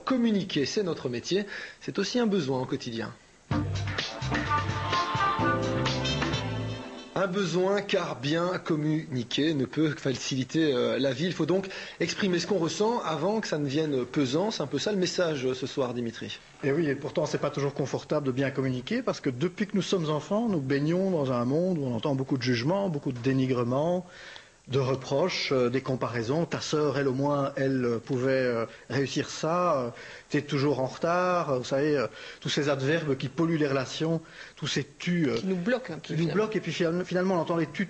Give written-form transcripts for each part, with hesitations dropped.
communiquer, c'est notre métier, c'est aussi un besoin au quotidien. Un besoin, car bien communiquer ne peut faciliter la vie. Il faut donc exprimer ce qu'on ressent avant que ça ne vienne pesant. C'est un peu ça le message ce soir, Dimitri. Et oui, et pourtant c'est pas toujours confortable de bien communiquer, parce que depuis que nous sommes enfants, nous baignons dans un monde où on entend beaucoup de jugements, beaucoup de dénigrements, de reproches, des comparaisons. Ta sœur, elle au moins, elle pouvait réussir ça. T'es toujours en retard. Vous savez, tous ces adverbes qui polluent les relations, tous ces tus. Qui nous bloquent un peu. Qui nous bloquent, et puis finalement on entend les tu,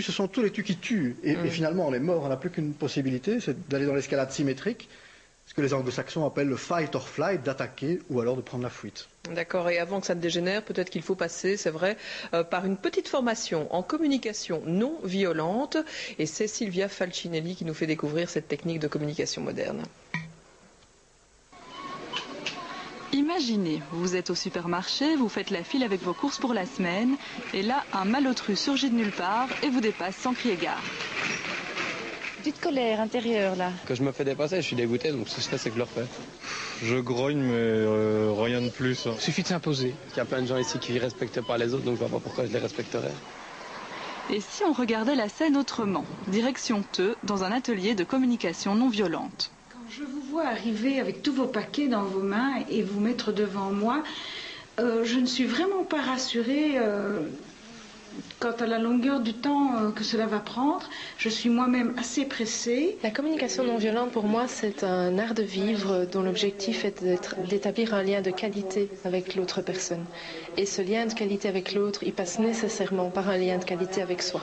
ce sont tous les tus qui tuent. Et finalement on est mort, on n'a plus qu'une possibilité, c'est d'aller dans l'escalade symétrique, ce que les anglo-saxons appellent le fight or flight, d'attaquer ou alors de prendre la fuite. D'accord, et avant que ça ne dégénère, peut-être qu'il faut passer, c'est vrai, par une petite formation en communication non violente. Et c'est Silvia Falcinelli qui nous fait découvrir cette technique de communication moderne. Imaginez, vous êtes au supermarché, vous faites la file avec vos courses pour la semaine, et là, un malotru surgit de nulle part et vous dépasse sans crier gare. Petite colère intérieure là. Quand je me fais dépasser, je suis dégoûté, donc ce que je fais, c'est que je le refais. Je grogne, mais rien de plus. Il suffit de s'imposer. Il y a plein de gens ici qui ne respectent pas les autres, donc je ne vois pas pourquoi je les respecterais. Et si on regardait la scène autrement? Direction Theux, dans un atelier de communication non violente. Quand je vous vois arriver avec tous vos paquets dans vos mains et vous mettre devant moi, je ne suis vraiment pas rassurée quant à la longueur du temps que cela va prendre. Je suis moi-même assez pressée. La communication non violente, pour moi, c'est un art de vivre dont l'objectif est d'établir un lien de qualité avec l'autre personne. Et ce lien de qualité avec l'autre, il passe nécessairement par un lien de qualité avec soi.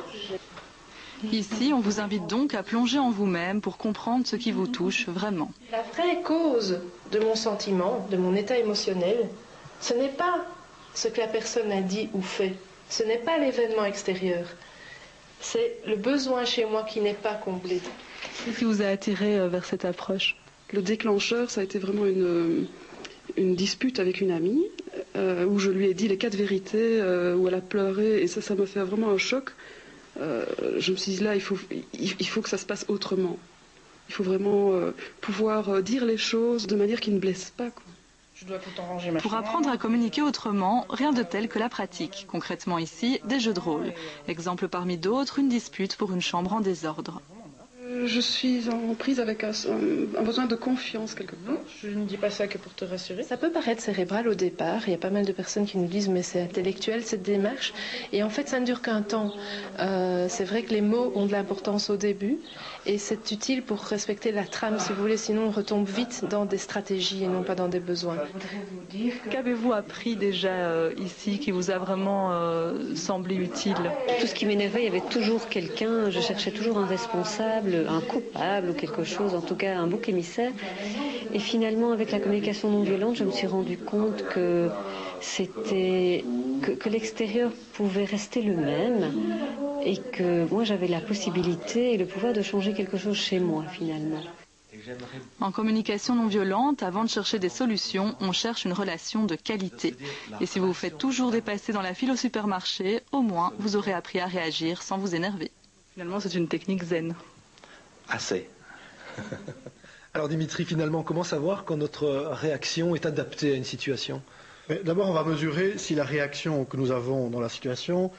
Ici, on vous invite donc à plonger en vous-même pour comprendre ce qui vous touche vraiment. La vraie cause de mon sentiment, de mon état émotionnel, ce n'est pas ce que la personne a dit ou fait. Ce n'est pas l'événement extérieur, c'est le besoin chez moi qui n'est pas comblé. Qu'est-ce qui vous a attiré vers cette approche? Le déclencheur, ça a été vraiment une dispute avec une amie, où je lui ai dit les 4 vérités, où elle a pleuré, et ça m'a fait vraiment un choc. Je me suis dit là, il faut que ça se passe autrement. Il faut vraiment pouvoir dire les choses de manière qui ne blesse pas, quoi. Pour apprendre à communiquer autrement, rien de tel que la pratique. Concrètement ici, des jeux de rôle. Exemple parmi d'autres, une dispute pour une chambre en désordre. Je suis en prise avec un besoin de confiance quelque part. Je ne dis pas ça que pour te rassurer. Ça peut paraître cérébral au départ. Il y a pas mal de personnes qui nous disent mais c'est intellectuel cette démarche. Et en fait ça ne dure qu'un temps. C'est vrai que les mots ont de l'importance au début. Et c'est utile pour respecter la trame si vous voulez. Sinon on retombe vite dans des stratégies et non pas dans des besoins. Qu'avez-vous appris déjà ici qui vous a vraiment semblé utile? Tout ce qui m'énervait, il y avait toujours quelqu'un. Je cherchais toujours un responsable, un coupable ou quelque chose, en tout cas un bouc émissaire. Et finalement, avec la communication non violente, je me suis rendu compte que que l'extérieur pouvait rester le même et que moi j'avais la possibilité et le pouvoir de changer quelque chose chez moi finalement. En communication non violente, avant de chercher des solutions, on cherche une relation de qualité. Et si vous vous faites toujours dépasser dans la file au supermarché, au moins vous aurez appris à réagir sans vous énerver. Finalement, c'est une technique zen. Assez. Alors Dimitri, finalement, comment savoir quand notre réaction est adaptée à une situation? D'abord, on va mesurer si la réaction que nous avons dans la situation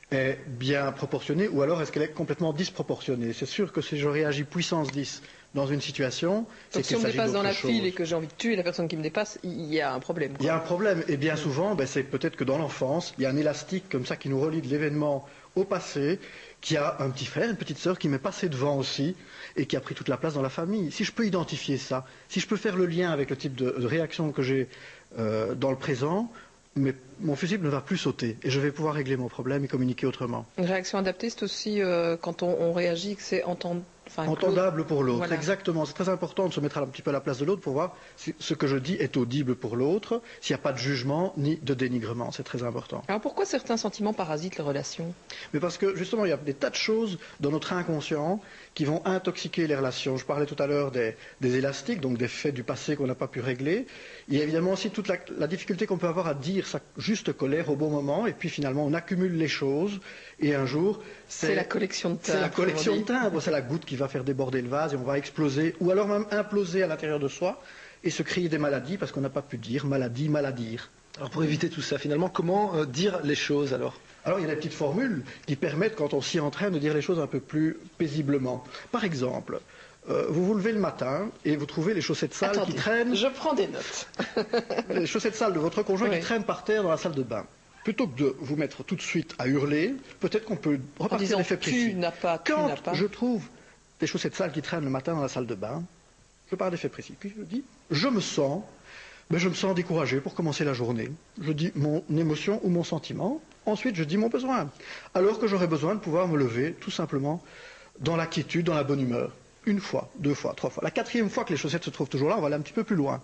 est bien proportionnée ou alors est-ce qu'elle est complètement disproportionnée. C'est sûr que si je réagis puissance 10 dans une situation, c'est qu'il s'agit d'autre chose. Si on me dépasse dans la file et que j'ai envie de tuer la personne qui me dépasse, il y a un problème. Il y a un problème et bien souvent, c'est peut-être que dans l'enfance, il y a un élastique comme ça qui nous relie de l'événement au passé, qui a un petit frère, une petite sœur qui m'est passé devant aussi et qui a pris toute la place dans la famille. Si je peux identifier ça, si je peux faire le lien avec le type de réaction que j'ai dans le présent, mais mon fusible ne va plus sauter et je vais pouvoir régler mon problème et communiquer autrement. Une réaction adaptée, c'est aussi quand on réagit que c'est entendable pour l'autre. Voilà. Exactement. C'est très important de se mettre un petit peu à la place de l'autre pour voir si ce que je dis est audible pour l'autre, s'il n'y a pas de jugement ni de dénigrement. C'est très important. Alors pourquoi certains sentiments parasitent les relations? Mais parce que justement, il y a des tas de choses dans notre inconscient qui vont intoxiquer les relations. Je parlais tout à l'heure des élastiques, donc des faits du passé qu'on n'a pas pu régler. Il y a évidemment aussi toute la difficulté qu'on peut avoir à dire sa juste colère au bon moment, et puis finalement on accumule les choses, et un jour c'est la collection de timbres. C'est la collection de timbres, c'est la goutte qui va faire déborder le vase et on va exploser, ou alors même imploser à l'intérieur de soi. et se créer des maladies parce qu'on n'a pas pu dire maladie, maladire. Alors pour éviter tout ça, finalement, comment dire les choses alors? Alors il y a des petites formules qui permettent, quand on s'y entraîne, de dire les choses un peu plus paisiblement. Par exemple, vous vous levez le matin et vous trouvez les chaussettes sales qui traînent... je prends des notes. Les chaussettes sales de votre conjoint qui traînent par terre dans la salle de bain. Plutôt que de vous mettre tout de suite à hurler, peut-être qu'on peut repartir l'effet précis. Tu n'as pas, Quand je trouve des chaussettes sales qui traînent le matin dans la salle de bain, je pars d'effet précis. Puis je dis, je me sens découragé pour commencer la journée. Je dis mon émotion ou mon sentiment. Ensuite, je dis mon besoin. Alors que j'aurais besoin de pouvoir me lever tout simplement dans la quiétude, dans la bonne humeur. Une fois, 2 fois, 3 fois. La 4e fois que les chaussettes se trouvent toujours là, on va aller un petit peu plus loin.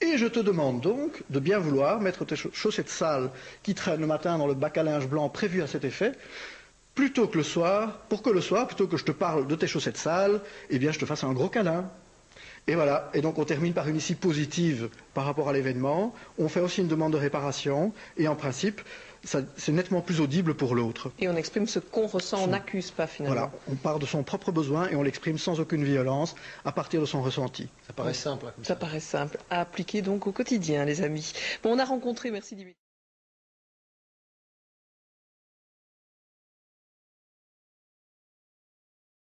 Et je te demande donc de bien vouloir mettre tes chaussettes sales qui traînent le matin dans le bac à linge blanc prévu à cet effet, plutôt que le soir, plutôt que je te parle de tes chaussettes sales, eh bien je te fasse un gros câlin. Et voilà, et donc on termine par une issue positive par rapport à l'événement, on fait aussi une demande de réparation, et en principe, c'est nettement plus audible pour l'autre. Et on exprime ce qu'on ressent, on n'accuse pas finalement. Voilà, on part de son propre besoin et on l'exprime sans aucune violence, à partir de son ressenti. Ça paraît simple. Ça paraît simple, à appliquer donc au quotidien, les amis. Bon, on a rencontré, merci Dimitri.